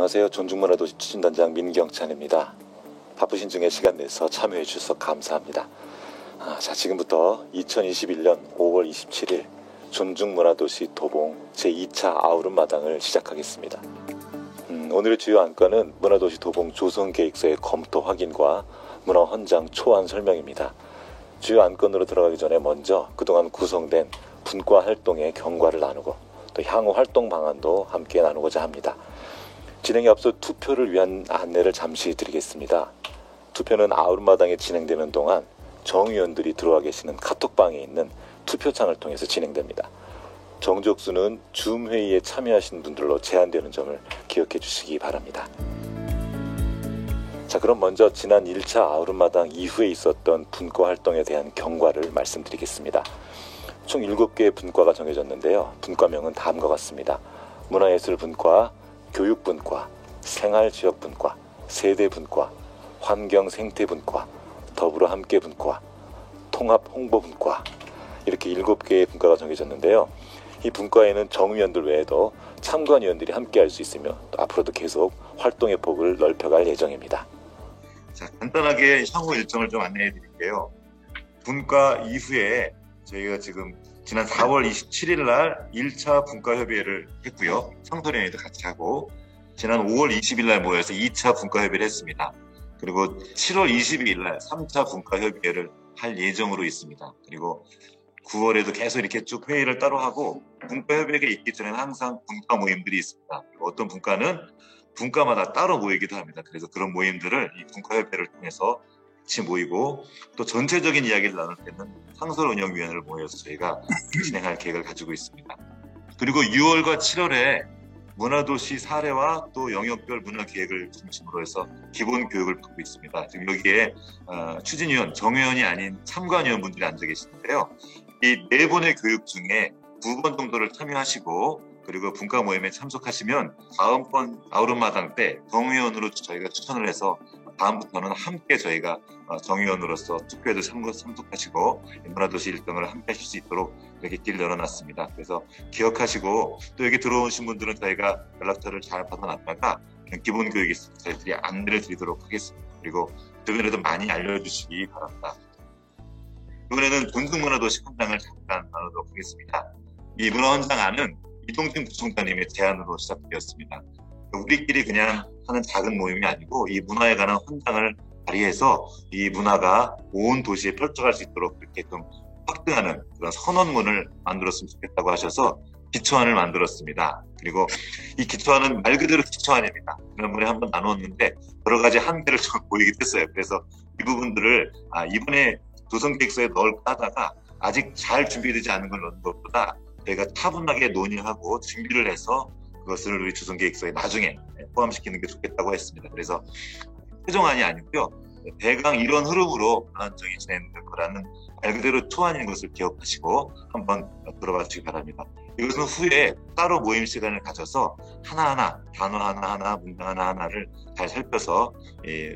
안녕하세요. 존중문화도시 추진단장 민경찬입니다. 바쁘신 중에 시간 내서 참여해 주셔서 감사합니다. 자, 지금부터 2021년 5월 27일 존중문화도시 도봉 제2차 아우름마당을 시작하겠습니다. 오늘의 주요 안건은 문화도시 도봉 조성계획서의 검토 확인과 문화헌장 초안 설명입니다. 주요 안건으로 들어가기 전에 먼저 그동안 구성된 분과 활동의 경과를 나누고 또 향후 활동 방안도 함께 나누고자 합니다. 진행에 앞서 투표를 위한 안내를 잠시 드리겠습니다. 투표는 아우름마당에 진행되는 동안 정의원들이 들어와 계시는 카톡방에 있는 투표창을 통해서 진행됩니다. 정족수는 줌 회의에 참여하신 분들로 제한되는 점을 기억해 주시기 바랍니다. 자, 그럼 먼저 지난 1차 아우름마당 이후에 있었던 분과 활동에 대한 경과를 말씀드리겠습니다. 총 7개의 분과가 정해졌는데요. 분과명은 다음과 같습니다. 문화예술 분과, 교육 분과, 생활지역 분과, 세대 분과, 환경 생태 분과, 더불어 함께 분과, 통합 홍보 분과, 이렇게 7개의 분과가 정해졌는데요. 이 분과에는 정위원들 외에도 참관위원들이 함께 할 수 있으며 또 앞으로도 계속 활동의 폭을 넓혀갈 예정입니다. 자, 간단하게 향후 일정을 좀 안내해 드릴게요. 분과 이후에 저희가 지금 지난 4월 27일 날 1차 분과협의회를 했고요. 상소련회도 같이 하고 지난 5월 20일 날 모여서 2차 분과협의회를 했습니다. 그리고 7월 22일 날 3차 분과협의회를 할 예정으로 있습니다. 그리고 9월에도 계속 이렇게 쭉 회의를 따로 하고 분과협의회가 있기 전에는 항상 분과 모임들이 있습니다. 그리고 어떤 분과는 분과마다 따로 모이기도 합니다. 그래서 그런 모임들을 이 분과협의회를 통해서 같이 모이고 또 전체적인 이야기를 나눌 때는 상설운영위원회를 모여서 저희가 진행할 계획을 가지고 있습니다. 그리고 6월과 7월에 문화도시 사례와 또 영역별 문화계획을 중심으로 해서 기본 교육을 받고 있습니다. 지금 여기에 추진위원, 정위원이 아닌 참관위원분들이 앉아 계시는데요. 이 4번의 교육 중에 2번 정도를 참여하시고 그리고 분과 모임에 참석하시면 다음번 아우름마당 때 정위원으로 저희가 추천을 해서 다음부터는 함께 저희가 정위원으로서 투표에도 참석하시고 문화도시 일정을 함께 하실 수 있도록 이렇게 길을 열어놨습니다. 그래서 기억하시고 또 여기 들어오신 분들은 저희가 연락처를 잘 받아놨다가 기본 교육이 있으면 저희들이 안내를 드리도록 하겠습니다. 그리고 주변에도 많이 알려주시기 바랍니다. 이번에는 존중문화도시 헌장을 잠깐 나누도록 하겠습니다. 이 문화헌장안은 이동진 구청장님의 제안으로 시작되었습니다. 우리끼리 그냥 하는 작은 모임이 아니고 이 문화에 관한 헌장을 발의해서 이 문화가 온 도시에 펼쳐갈 수 있도록 이렇게 좀 확대하는 그런 선언문을 만들었으면 좋겠다고 하셔서 기초안을 만들었습니다. 그리고 이 기초안은 말 그대로 기초안입니다. 지난번에 한번 나누었는데 여러 가지 한계를 좀 보이기도 했어요. 그래서 이 부분들을 이번에 조성계획서에 넣을까 하다가 아직 잘 준비되지 않은 걸 넣는 것보다 저희가 차분하게 논의하고 준비를 해서 그것을 우리 조성계획서에 나중에 포함시키는 게 좋겠다고 했습니다. 그래서 최종안이 아니고요. 대강 이런 흐름으로 안정이 진행될 거라는 말 그대로 초안인 것을 기억하시고 한번 들어봐 주시기 바랍니다. 이것은 후에 따로 모임 시간을 가져서 하나하나 단어 하나하나 문장 하나하나를 잘 살펴서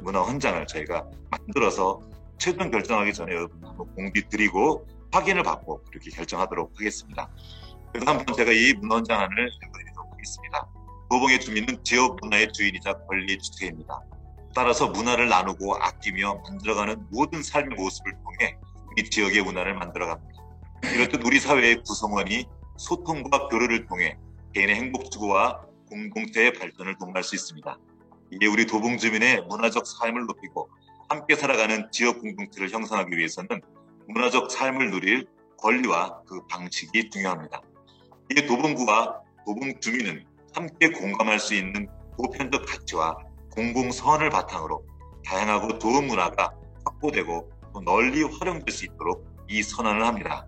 문화헌장을 저희가 만들어서 최종 결정하기 전에 여러분 한번 공지 드리고 확인을 받고 그렇게 결정하도록 하겠습니다. 그래서 한번 제가 이 문화헌장안을 읽어드리도록 하겠습니다. 도봉의 주민은 지역 문화의 주인이자 권리 주체입니다. 따라서 문화를 나누고 아끼며 만들어가는 모든 삶의 모습을 통해 우리 지역의 문화를 만들어갑니다. 이렇듯 우리 사회의 구성원이 소통과 교류를 통해 개인의 행복 추구와 공동체의 발전을 도모할 수 있습니다. 이게 우리 도봉 주민의 문화적 삶을 높이고 함께 살아가는 지역 공동체를 형성하기 위해서는 문화적 삶을 누릴 권리와 그 방식이 중요합니다. 이 도봉구와 도봉 주민은 함께 공감할 수 있는 보편적 가치와 공공선을 바탕으로 다양하고 좋은 문화가 확보되고 또 널리 활용될 수 있도록 이 선언을 합니다.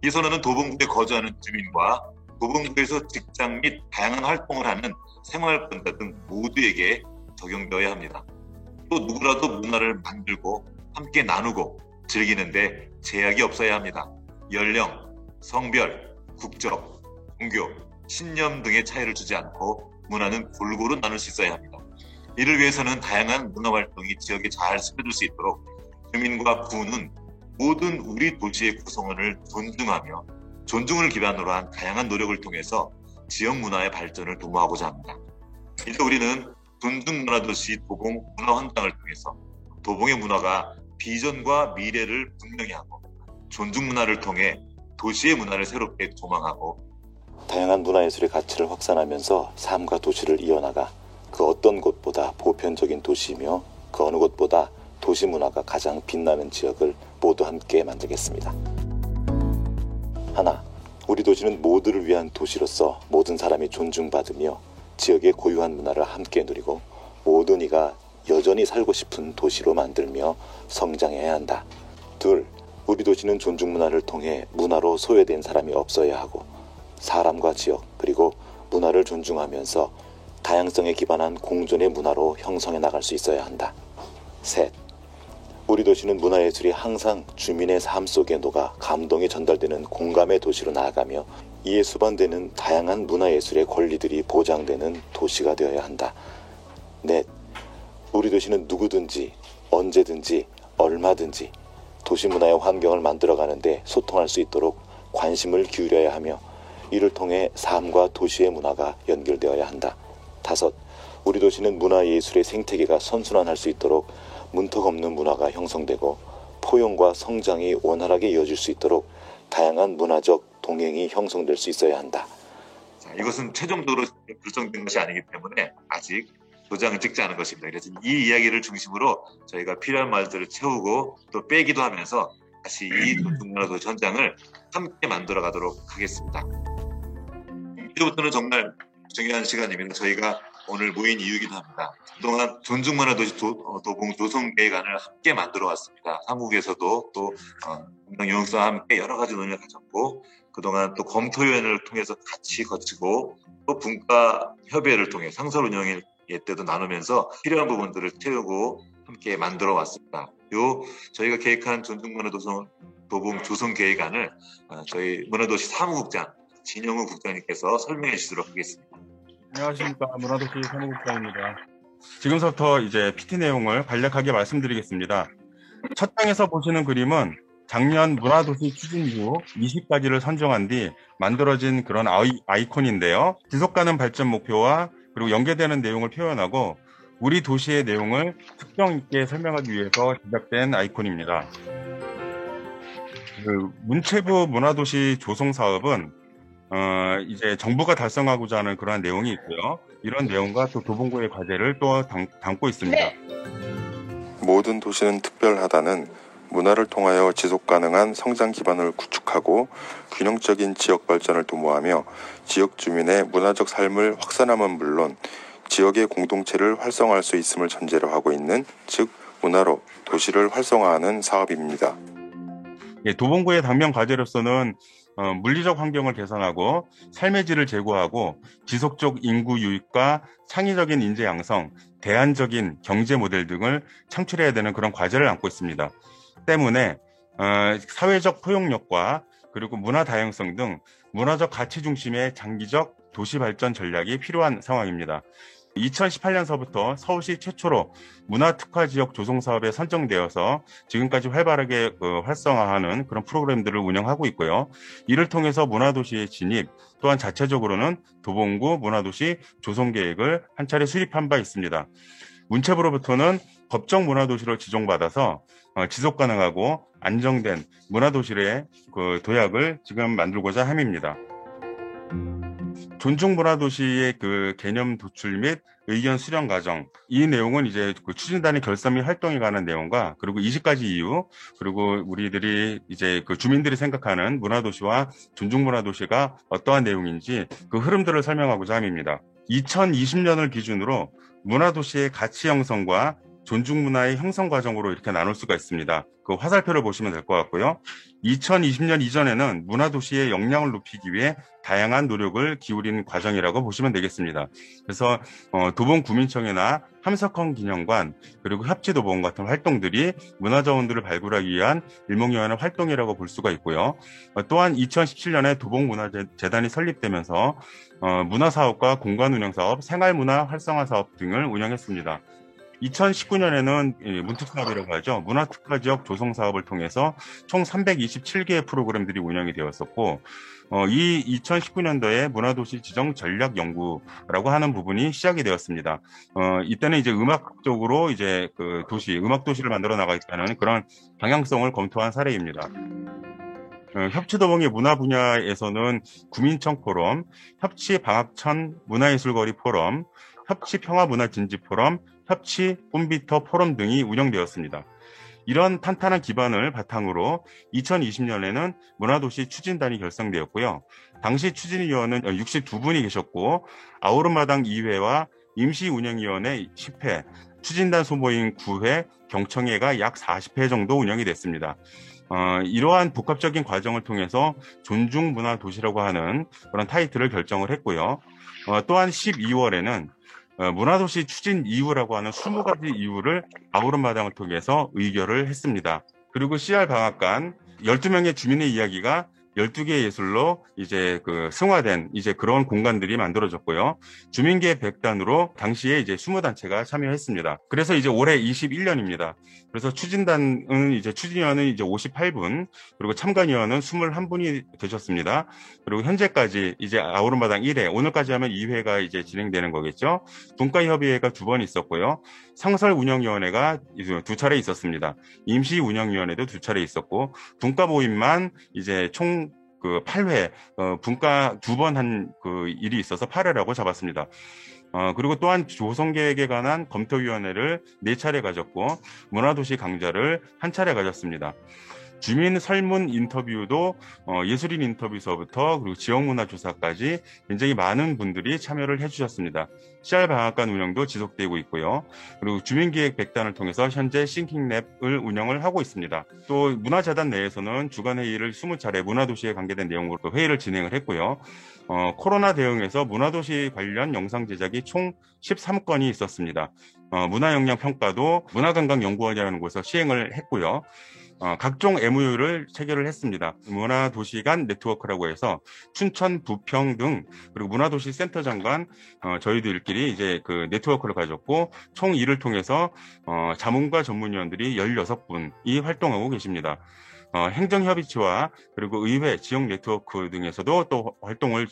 이 선언은 도봉구에 거주하는 주민과 도봉구에서 직장 및 다양한 활동을 하는 생활권자 등 모두에게 적용되어야 합니다. 또 누구라도 문화를 만들고 함께 나누고 즐기는데 제약이 없어야 합니다. 연령, 성별, 국적, 종교, 신념 등의 차이를 두지 않고 문화는 골고루 나눌 수 있어야 합니다. 이를 위해서는 다양한 문화활동이 지역에 잘 스며들 수 있도록 주민과 구는 모든 우리 도시의 구성원을 존중하며 존중을 기반으로 한 다양한 노력을 통해서 지역 문화의 발전을 도모하고자 합니다. 이제 우리는 존중문화도시 도봉 문화헌장을 통해서 도봉의 문화가 비전과 미래를 분명히 하고 존중문화를 통해 도시의 문화를 새롭게 조망하고 다양한 문화예술의 가치를 확산하면서 삶과 도시를 이어나가 그 어떤 곳보다 보편적인 도시이며 그 어느 곳보다 도시 문화가 가장 빛나는 지역을 모두 함께 만들겠습니다. 하나, 우리 도시는 모두를 위한 도시로서 모든 사람이 존중받으며 지역의 고유한 문화를 함께 누리고 모든 이가 여전히 살고 싶은 도시로 만들며 성장해야 한다. 둘, 우리 도시는 존중 문화를 통해 문화로 소외된 사람이 없어야 하고 사람과 지역 그리고 문화를 존중하면서 다양성에 기반한 공존의 문화로 형성해 나갈 수 있어야 한다. 셋, 우리 도시는 문화예술이 항상 주민의 삶 속에 녹아 감동이 전달되는 공감의 도시로 나아가며 이에 수반되는 다양한 문화예술의 권리들이 보장되는 도시가 되어야 한다. 넷, 우리 도시는 누구든지 언제든지 얼마든지 도시 문화의 환경을 만들어가는데 소통할 수 있도록 관심을 기울여야 하며 이를 통해 삶과 도시의 문화가 연결되어야 한다. 다섯, 우리 도시는 문화예술의 생태계가 선순환할 수 있도록 문턱 없는 문화가 형성되고 포용과 성장이 원활하게 이어질 수 있도록 다양한 문화적 동행이 형성될 수 있어야 한다. 자, 이것은 최종적으로 결정된 것이 아니기 때문에 아직 도장을 찍지 않은 것입니다. 그래서 이 이야기를 중심으로 저희가 필요한 말들을 채우고 또 빼기도 하면서 다시 이 존중문화도시 현장을 함께 만들어 가도록 하겠습니다. 이제부터는 정말 중요한 시간입니다. 저희가 오늘 모인 이유이기도 합니다. 그동안 존중문화도시 도봉 조성계획안을 함께 만들어 왔습니다. 한국에서도 또 영역사와 함께 여러 가지 논의를 가졌고 그동안 또 검토위원회를 통해서 같이 거치고 또 분과협의회를 통해 상설 운영회 때도 나누면서 필요한 부분들을 채우고 함께 만들어 왔습니다. 저희가 계획한 존중문화도시 도봉 조성계획안을 저희 문화도시 사무국장 진영우 국장님께서 설명해 주시도록 하겠습니다. 안녕하십니까. 문화도시 사무국장입니다. 지금부터 이제 PT 내용을 간략하게 말씀드리겠습니다. 첫 장에서 보시는 그림은 작년 문화도시 추진후 20가지를 선정한 뒤 만들어진 그런 아이콘인데요. 지속가능 발전 목표와 그리고 연계되는 내용을 표현하고 우리 도시의 내용을 특정 있게 설명하기 위해서 제작된 아이콘입니다. 문체부 문화도시 조성 사업은 이제 정부가 달성하고자 하는 그러한 내용이 있고요. 이런 내용과 또 도봉구의 과제를 또 담고 있습니다. 네. 모든 도시는 특별하다는 문화를 통하여 지속가능한 성장 기반을 구축하고 균형적인 지역 발전을 도모하며 지역 주민의 문화적 삶을 확산함은 물론 지역의 공동체를 활성화할 수 있음을 전제로 하고 있는 즉 문화로 도시를 활성화하는 사업입니다. 예, 도봉구의 당면 과제로서는 물리적 환경을 개선하고 삶의 질을 제고하고 지속적 인구 유입과 창의적인 인재 양성, 대안적인 경제 모델 등을 창출해야 되는 그런 과제를 안고 있습니다. 때문에 사회적 포용력과 그리고 문화 다양성 등 문화적 가치 중심의 장기적 도시 발전 전략이 필요한 상황입니다. 2018년서부터 서울시 최초로 문화특화지역 조성사업에 선정되어서 지금까지 활발하게 활성화하는 그런 프로그램들을 운영하고 있고요. 이를 통해서 문화도시의 진입, 또한 자체적으로는 도봉구 문화도시 조성계획을 한 차례 수립한 바 있습니다. 문체부로부터는 법정 문화도시로 지정받아서 지속가능하고 안정된 문화도시의 도약을 지금 만들고자 함입니다. 존중 문화도시의 그 개념 도출 및 의견 수렴 과정, 이 내용은 이제 그 추진단의 결산 및 활동에 관한 내용과 그리고 20가지 이유, 그리고 우리들이 이제 그 주민들이 생각하는 문화도시와 존중 문화도시가 어떠한 내용인지 그 흐름들을 설명하고자 함입니다. 2020년을 기준으로 문화도시의 가치 형성과 존중 문화의 형성 과정으로 이렇게 나눌 수가 있습니다. 그 화살표를 보시면 될 것 같고요. 2020년 이전에는 문화도시의 역량을 높이기 위해 다양한 노력을 기울인 과정이라고 보시면 되겠습니다. 그래서 도봉구민청이나 함석헌 기념관 그리고 협지도봉 같은 활동들이 문화자원들을 발굴하기 위한 일목요연한 활동이라고 볼 수가 있고요. 또한 2017년에 도봉문화재단이 설립되면서 문화사업과 공간운영사업, 생활문화 활성화사업 등을 운영했습니다. 2019년에는 문특사업이라고 하죠. 문화특화지역 조성사업을 통해서 총 327개의 프로그램들이 운영이 되었었고, 이 2019년도에 문화도시 지정 전략 연구라고 하는 부분이 시작이 되었습니다. 이때는 이제 음악적으로 이제 그 음악 도시를 만들어 나가겠다는 그런 방향성을 검토한 사례입니다. 협치도봉의 문화 분야에서는 구민청 포럼, 협치방학천 문화예술거리 포럼, 협치평화문화진지 포럼, 협치 꿈비터 포럼 등이 운영되었습니다. 이런 탄탄한 기반을 바탕으로 2020년에는 문화도시 추진단이 결성되었고요. 당시 추진위원은 62분이 계셨고 아우르마당 2회와 임시운영위원회 10회, 추진단 소모임 9회, 경청회가 약 40회 정도 운영이 됐습니다. 이러한 복합적인 과정을 통해서 존중문화도시라고 하는 그런 타이틀을 결정을 했고요. 또한 12월에는 문화도시 추진 이유라고 하는 20가지 이유를 아우른마당을 통해서 의결을 했습니다. 그리고 CR 방앗간 12명의 주민의 이야기가 12개의 예술로 이제 승화된 이제 그런 공간들이 만들어졌고요. 주민계획 100단으로 당시에 이제 20단체가 참여했습니다. 그래서 이제 올해 21년입니다. 그래서 추진단은 이제 추진위원은 이제 58분, 그리고 참관위원은 21분이 되셨습니다. 그리고 현재까지 이제 아우른마당 1회, 오늘까지 하면 2회가 이제 진행되는 거겠죠. 분과협의회가 2번 있었고요. 상설운영위원회가 2차례 있었습니다. 임시운영위원회도 2차례 있었고, 분과모임만 이제 총 8회, 분과 2번 한 일이 있어서 8회라고 잡았습니다. 그리고 또한 조성계획에 관한 검토위원회를 4차례 가졌고, 문화도시 강좌를 1차례 가졌습니다. 주민 설문 인터뷰도 예술인 인터뷰서부터 그리고 지역문화조사까지 굉장히 많은 분들이 참여를 해주셨습니다. CR방앗간 운영도 지속되고 있고요. 그리고 주민기획 100단을 통해서 현재 싱킹랩을 운영을 하고 있습니다. 또 문화재단 내에서는 주간회의를 20차례 문화도시에 관계된 내용으로 또 회의를 진행을 했고요. 코로나 대응에서 문화도시 관련 영상 제작이 총 13건이 있었습니다. 문화역량평가도 문화관광연구원이라는 곳에서 시행을 했고요. 각종 MOU를 체결을 했습니다. 문화도시 간 네트워크라고 해서 춘천, 부평 등 그리고 문화도시 센터장 간 저희들끼리 이제 네트워크를 가졌고 총 이를 통해서 자문과 전문위원들이 16분이 활동하고 계십니다. 행정협의체와 그리고 의회, 지역 네트워크 등에서도 또 활동을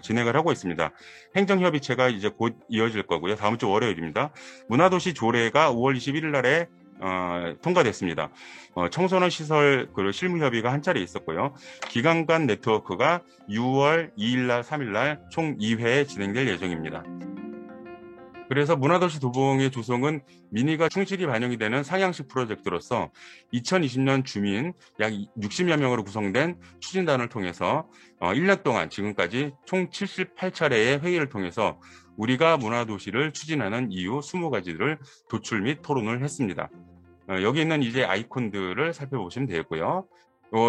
진행을 하고 있습니다. 행정협의체가 이제 곧 이어질 거고요. 다음 주 월요일입니다. 문화도시 조례가 5월 21일 날에 통과됐습니다. 청소년 시설 실무협의가 한 차례 있었고요. 기관 간 네트워크가 6월 2일 날, 3일 날 총 2회 진행될 예정입니다. 그래서 문화도시 도봉의 조성은 민의가 충실히 반영이 되는 상향식 프로젝트로서 2020년 주민 약 60여 명으로 구성된 추진단을 통해서 1년 동안 지금까지 총 78차례의 회의를 통해서 우리가 문화도시를 추진하는 이유 20가지를 도출 및 토론을 했습니다. 여기 있는 이제 아이콘들을 살펴보시면 되고요.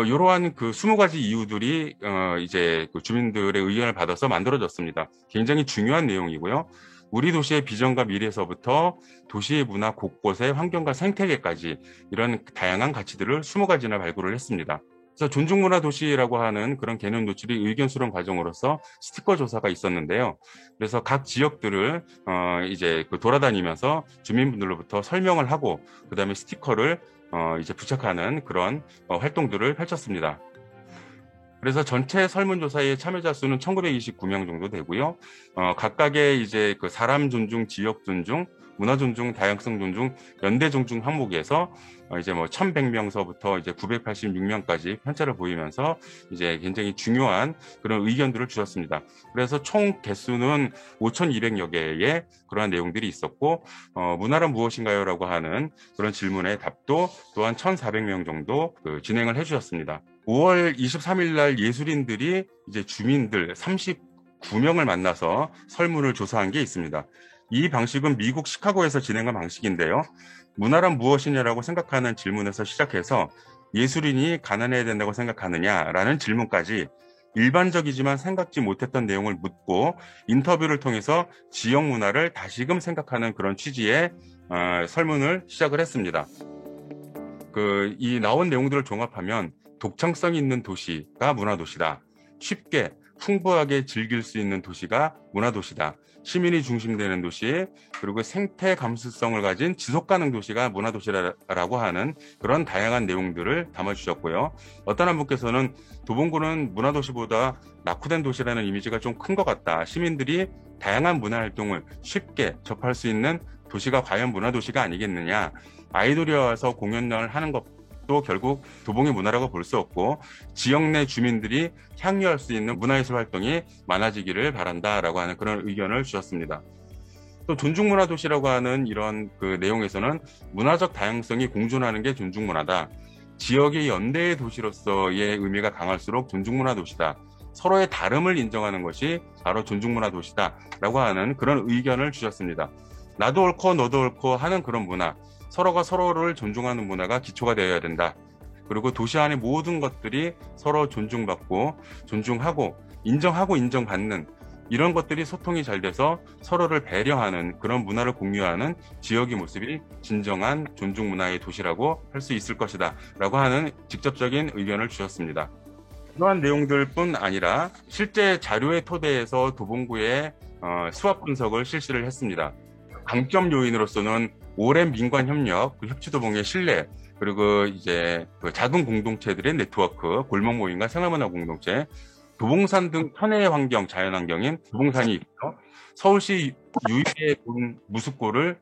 이러한 20가지 이유들이 이제 주민들의 의견을 받아서 만들어졌습니다. 굉장히 중요한 내용이고요. 우리 도시의 비전과 미래에서부터 도시의 문화 곳곳의 환경과 생태계까지 이런 다양한 가치들을 20가지나 발굴을 했습니다. 그래서 존중문화도시라고 하는 그런 개념 도출이 의견 수렴 과정으로서 스티커 조사가 있었는데요. 그래서 각 지역들을 이제 돌아다니면서 주민분들로부터 설명을 하고 그다음에 스티커를 이제 부착하는 그런 활동들을 펼쳤습니다. 그래서 전체 설문조사의 참여자 수는 1929명 정도 되고요. 각각의 이제 사람 존중, 지역 존중, 문화 존중, 다양성 존중, 연대 존중 항목에서 이제 1100명서부터 이제 986명까지 편차를 보이면서 이제 굉장히 중요한 그런 의견들을 주셨습니다. 그래서 총 개수는 5200여 개의 그러한 내용들이 있었고, 문화란 무엇인가요? 라고 하는 그런 질문의 답도 또한 1400명 정도 진행을 해주셨습니다. 5월 23일 날 예술인들이 이제 주민들 39명을 만나서 설문을 조사한 게 있습니다. 이 방식은 미국 시카고에서 진행한 방식인데요. 문화란 무엇이냐라고 생각하는 질문에서 시작해서 예술인이 가난해야 된다고 생각하느냐라는 질문까지 일반적이지만 생각지 못했던 내용을 묻고 인터뷰를 통해서 지역 문화를 다시금 생각하는 그런 취지의 설문을 시작을 했습니다. 이 나온 내용들을 종합하면 독창성 있는 도시가 문화도시다. 쉽게 풍부하게 즐길 수 있는 도시가 문화도시다. 시민이 중심되는 도시, 그리고 생태 감수성을 가진 지속가능 도시가 문화도시라고 하는 그런 다양한 내용들을 담아주셨고요. 어떤 한 분께서는 도봉구는 문화도시보다 낙후된 도시라는 이미지가 좀 큰 것 같다. 시민들이 다양한 문화활동을 쉽게 접할 수 있는 도시가 과연 문화도시가 아니겠느냐. 아이돌이 와서 공연을 하는 것도 결국 도봉의 문화라고 볼 수 없고, 지역 내 주민들이 향유할 수 있는 문화예술 활동이 많아지기를 바란다라고 하는 그런 의견을 주셨습니다. 또 존중문화도시라고 하는 이런 그 내용에서는 문화적 다양성이 공존하는 게 존중문화다. 지역의 연대의 도시로서의 의미가 강할수록 존중문화도시다. 서로의 다름을 인정하는 것이 바로 존중문화도시다라고 하는 그런 의견을 주셨습니다. 나도 옳고 너도 옳고 하는 그런 문화, 서로가 서로를 존중하는 문화가 기초가 되어야 된다. 그리고 도시 안의 모든 것들이 서로 존중받고 존중하고 인정하고 인정받는 이런 것들이 소통이 잘 돼서 서로를 배려하는 그런 문화를 공유하는 지역의 모습이 진정한 존중 문화의 도시라고 할 수 있을 것이다 라고 하는 직접적인 의견을 주셨습니다. 이러한 내용들뿐 아니라 실제 자료의 토대에서 도봉구의 수합 분석을 실시를 했습니다. 강점 요인으로서는 오랜 민관 협력, 협치도봉의 신뢰, 그리고 이제 그 작은 공동체들의 네트워크, 골목 모임과 생활문화 공동체, 도봉산 등 천혜의 환경, 자연환경인 도봉산이 있고요. 서울시 유일의 무숫골을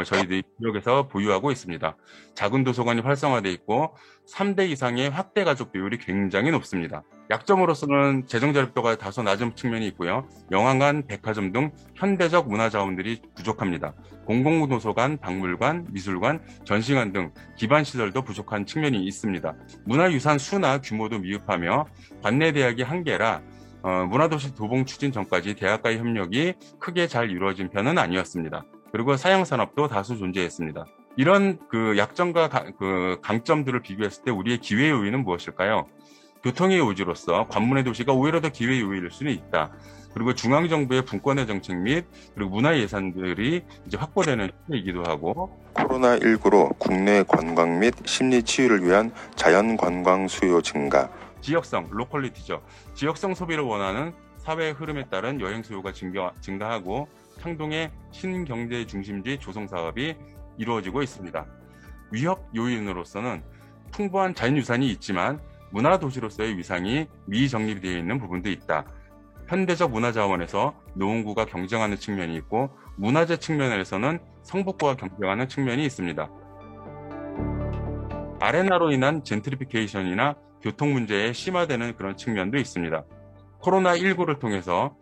저희들이 지역에서 보유하고 있습니다. 작은 도서관이 활성화되어 있고 3대 이상의 확대 가족 비율이 굉장히 높습니다. 약점으로서는 재정 자립도가 다소 낮은 측면이 있고요. 영화관, 백화점 등 현대적 문화 자원들이 부족합니다. 공공도서관, 박물관, 미술관, 전시관 등 기반 시설도 부족한 측면이 있습니다. 문화유산 수나 규모도 미흡하며 관내 대학이 한계라 문화도시 도봉 추진 전까지 대학과의 협력이 크게 잘 이루어진 편은 아니었습니다. 그리고 사양산업도 다수 존재했습니다. 이런 그 약점과 그 강점들을 비교했을 때 우리의 기회 요인은 무엇일까요? 교통의 요지로서 관문의 도시가 오히려 더 기회 요인일 수는 있다. 그리고 중앙정부의 분권의 정책 및 그리고 문화 예산들이 이제 확보되는 시기이기도 하고, 코로나19로 국내 관광 및 심리 치유를 위한 자연 관광 수요 증가, 지역성, 로컬리티죠. 지역성 소비를 원하는 사회의 흐름에 따른 여행 수요가 증가하고 창동의 신경제 중심지 조성 사업이 이루어지고 있습니다. 위협 요인으로서는 풍부한 자연유산이 있지만 문화도시로서의 위상이 미정립되어 있는 부분도 있다. 현대적 문화자원에서 노원구가 경쟁하는 측면이 있고 문화재 측면에서는 성북구가 경쟁하는 측면이 있습니다. 아레나로 인한 젠트리피케이션이나 교통 문제에 심화되는 그런 측면도 있습니다. 코로나19를 통해서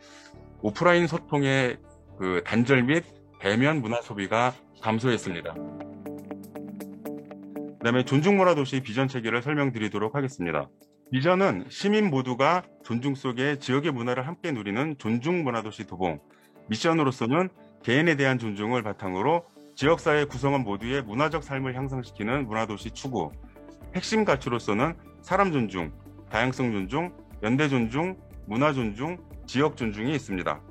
오프라인 소통의 그 단절 및 대면 문화 소비가 감소했습니다. 그다음에 존중문화도시 비전 체계를 설명드리도록 하겠습니다. 비전은 시민 모두가 존중 속에 지역의 문화를 함께 누리는 존중문화도시 도봉. 미션으로서는 개인에 대한 존중을 바탕으로 지역사회 구성원 모두의 문화적 삶을 향상시키는 문화도시 추구. 핵심 가치로서는 사람 존중, 다양성 존중, 연대 존중, 문화 존중, 지역 존중이 있습니다.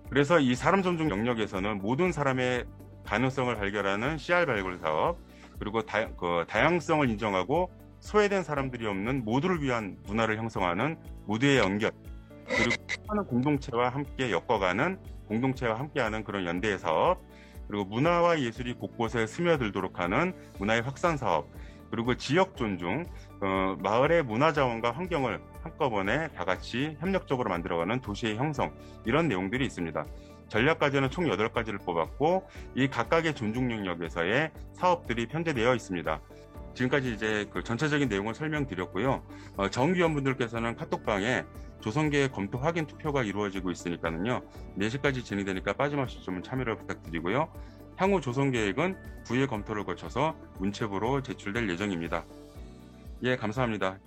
그래서 이 사람 존중 영역에서는 모든 사람의 가능성을 발견하는 CR 발굴 사업, 그리고 다양성을 인정하고 소외된 사람들이 없는 모두를 위한 문화를 형성하는 모두의 연결, 그리고 수많은 공동체와 함께 엮어가는 공동체와 함께하는 그런 연대 사업, 그리고 문화와 예술이 곳곳에 스며들도록 하는 문화의 확산 사업, 그리고 지역 존중, 마을의 문화자원과 환경을 한꺼번에 다 같이 협력적으로 만들어가는 도시의 형성, 이런 내용들이 있습니다. 전략과제는 총 8가지를 뽑았고 이 각각의 존중 영역에서의 사업들이 편제되어 있습니다. 지금까지 이제 그 전체적인 내용을 설명드렸고요. 정기위원분들께서는 카톡방에 조성계획 검토 확인 투표가 이루어지고 있으니까는요. 4시까지 진행되니까 빠짐없이 좀 참여를 부탁드리고요. 향후 조성계획은 부의 검토를 거쳐서 문체부로 제출될 예정입니다. 예, 감사합니다.